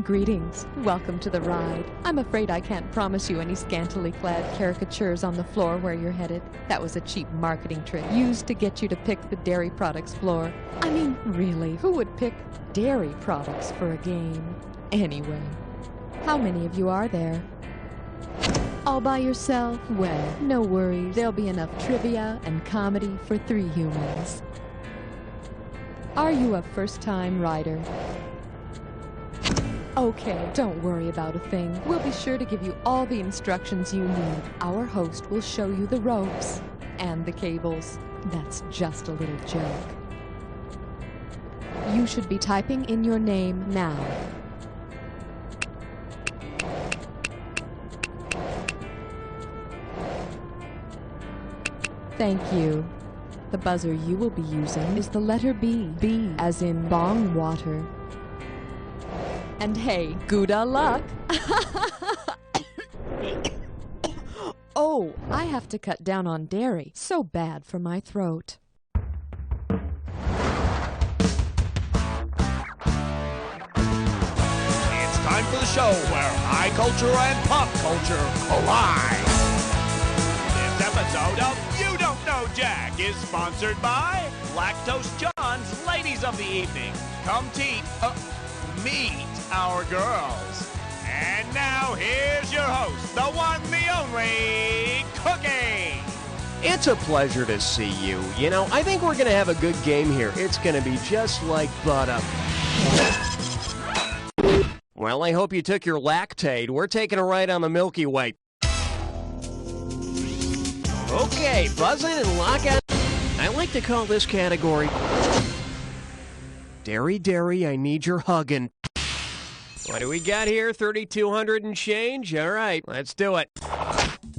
Greetings. Welcome to the ride. I'm afraid I can't promise you any scantily clad caricatures on the floor where you're headed. That was a cheap marketing trick used to get you to pick the dairy products floor. I mean, really, who would pick dairy products for a game? Anyway, how many of you are there? All by yourself? Well, no worries. There'll be enough trivia and comedy for 3 humans. Are you a first-time rider? Okay, don't worry about a thing. We'll be sure to give you all the instructions you need. Our host will show you the ropes and the cables. That's just a little joke. You should be typing in your name now. Thank you. The buzzer you will be using is the letter B. B as in bong water. And hey, Gouda luck! Oh, I have to cut down on dairy. So bad for my throat. It's time for the show where high culture and pop culture collide. This episode of You Don't Know Jack is sponsored by Lactose John's Ladies of the Evening. Come meet our girls. And now here's your host, the one, the only, Cookie. It's a pleasure to see you. You know, I think we're going to have a good game here. It's going to be just like butter. Well, I hope you took your Lactaid. We're taking a ride on the Milky Way. Okay, buzz in and lock out. I like to call this category Dairy, Dairy, I Need Your Huggin'. What do we got here? 3,200 and change? All right, let's do it.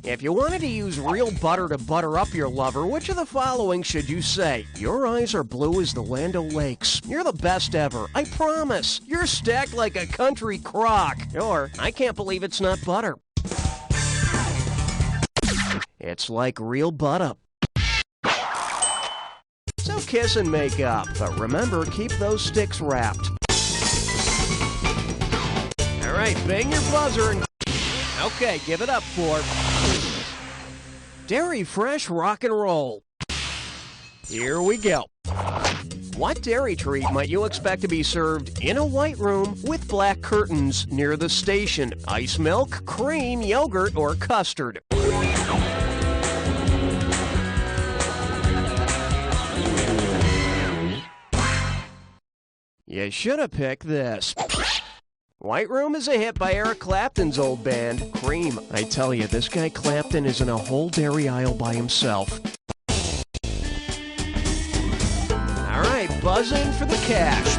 If you wanted to use real butter to butter up your lover, which of the following should you say? Your eyes are blue as the Land O'Lakes. You're the best ever, I promise. You're stacked like a country crock. Or, I can't believe it's not butter. It's like real butter. So kiss and make up, but remember, keep those sticks wrapped. All right, bang your buzzer and... Okay, give it up for... Dairy Fresh Rock and Roll. Here we go. What dairy treat might you expect to be served in a white room with black curtains near the station? Ice milk, cream, yogurt, or custard? You should have picked this. White Room is a hit by Eric Clapton's old band, Cream. I tell you, this guy Clapton is in a whole dairy aisle by himself. All right, buzz in for the cash.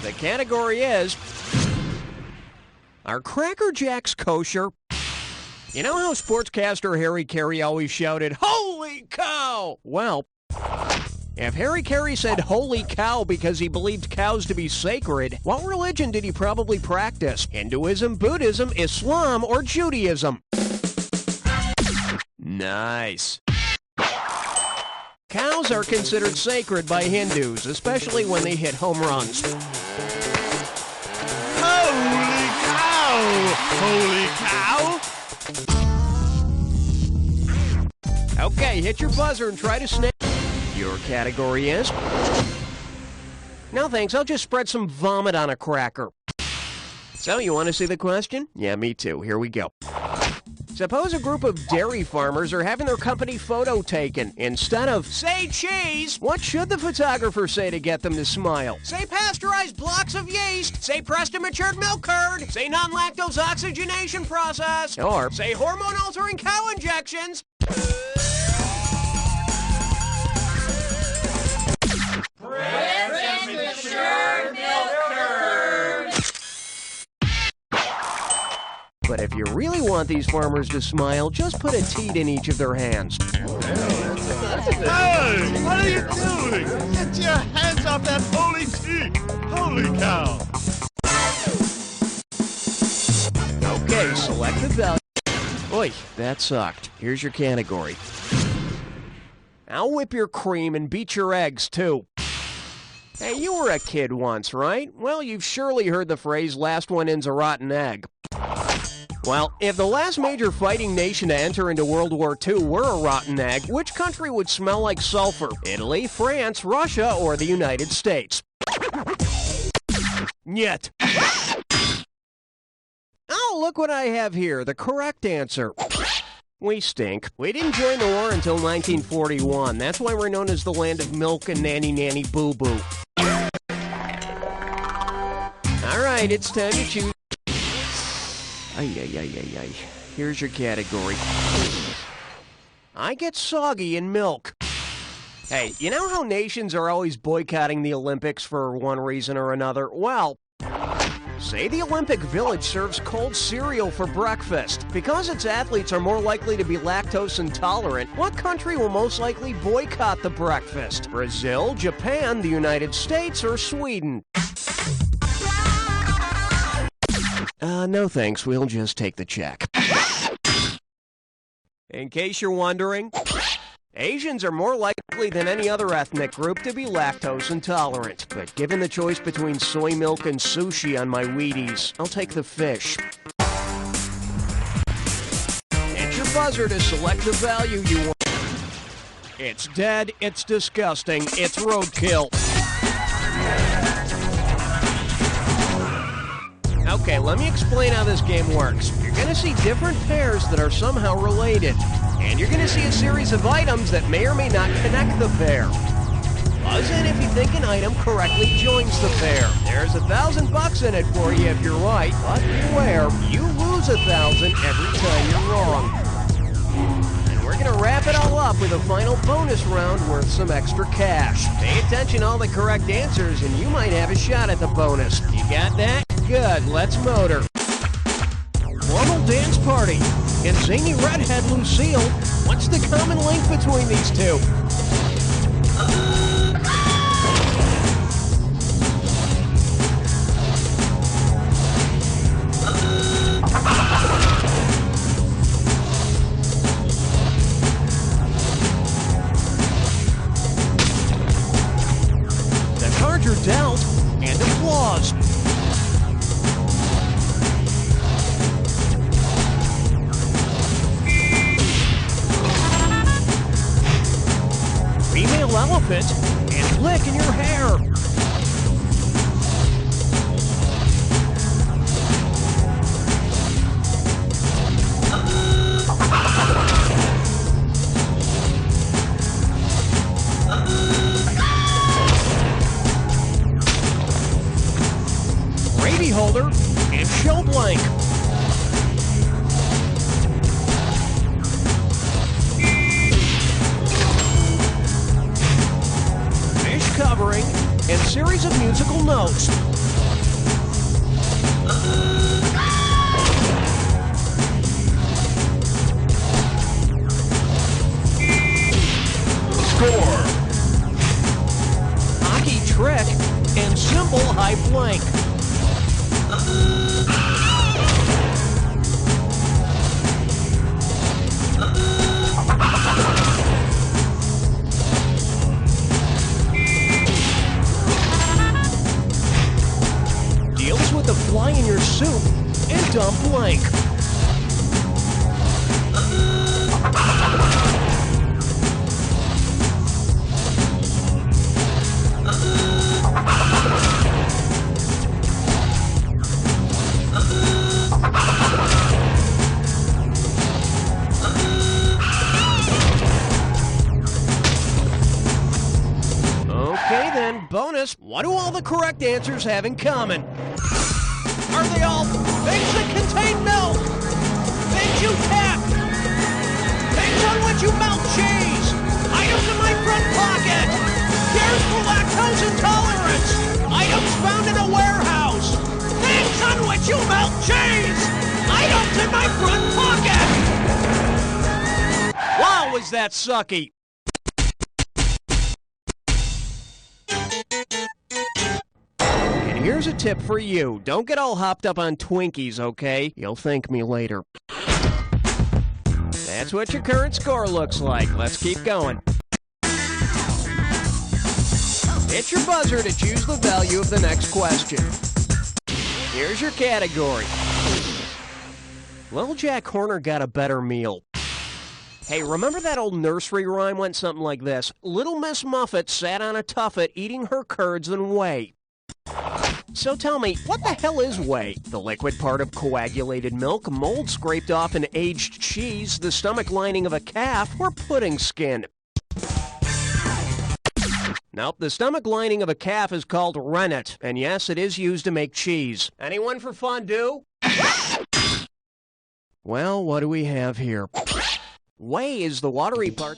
The category is, are Cracker Jacks kosher? You know how sportscaster Harry Carey always shouted, "Holy cow!" Well, if Harry Carey said holy cow because he believed cows to be sacred, what religion did he probably practice? Hinduism, Buddhism, Islam, or Judaism? Nice. Cows are considered sacred by Hindus, especially when they hit home runs. Holy cow! Holy cow! Okay, hit your buzzer and try to snap. Your category is... No thanks, I'll just spread some vomit on a cracker. So, you want to see the question? Yeah, me too. Here we go. Suppose a group of dairy farmers are having their company photo taken. Instead of, say cheese, what should the photographer say to get them to smile? Say pasteurized blocks of yeast. Say pressed and matured milk curd. Say non-lactose oxygenation process. Or say hormone-altering cow injections. But if you really want these farmers to smile, just put a teat in each of their hands. Hey! What are you doing? Get your hands off that holy tea! Holy cow! Okay, select the value. Oy, that sucked. Here's your category. I'll whip your cream and beat your eggs, too. Hey, you were a kid once, right? Well, you've surely heard the phrase, last one in's a rotten egg. Well, if the last major fighting nation to enter into World War II were a rotten egg, which country would smell like sulfur? Italy, France, Russia, or the United States? Nyet. Oh, look what I have here, the correct answer. We stink. We didn't join the war until 1941. That's why we're known as the land of milk and nanny boo-boo. All right, it's time to choose. Ay. Here's your category. I get soggy in milk. Hey, you know how nations are always boycotting the Olympics for one reason or another? Well, say the Olympic Village serves cold cereal for breakfast. Because its athletes are more likely to be lactose intolerant, what country will most likely boycott the breakfast? Brazil, Japan, the United States, or Sweden? No thanks, we'll just take the check. In case you're wondering, Asians are more likely than any other ethnic group to be lactose intolerant. But given the choice between soy milk and sushi on my Wheaties, I'll take the fish. Hit your buzzer to select the value you want. It's dead, it's disgusting, it's roadkill. Okay, let me explain how this game works. You're going to see different pairs that are somehow related. And you're going to see a series of items that may or may not connect the pair. Buzz in if you think an item correctly joins the pair. There's $1,000 in it for you if you're right, but beware, you lose 1,000 every time you're wrong. And we're going to wrap it all up with a final bonus round worth some extra cash. Pay attention to all the correct answers and you might have a shot at the bonus. You got that? Good, let's motor. Formal dance party. And zany redhead Lucille. What's the common link between these two? The cards are dealt, and applause. Female elephant and flick in your hair. Gravy holder and shell blank. Covering and series of musical notes. Score. Hockey trick and simple high flank. With the fly in your soup and dump blank. Okay then, bonus. What do all the correct answers have in common? Are they all things that contain milk? Things you tap? Things on which you melt cheese? Items in my front pocket? Cares for lactose intolerance? Items found in a warehouse? Things on which you melt cheese? Items in my front pocket! Wow, was that sucky! Here's a tip for you. Don't get all hopped up on Twinkies, okay? You'll thank me later. That's what your current score looks like. Let's keep going. Hit your buzzer to choose the value of the next question. Here's your category. Little Jack Horner got a better meal. Hey, remember that old nursery rhyme went something like this? Little Miss Muffet sat on a tuffet eating her curds and whey. So tell me, what the hell is whey? The liquid part of coagulated milk, mold scraped off an aged cheese, the stomach lining of a calf, or pudding skin? Nope, the stomach lining of a calf is called rennet, and yes, it is used to make cheese. Anyone for fondue? Well, what do we have here? Whey is the watery part.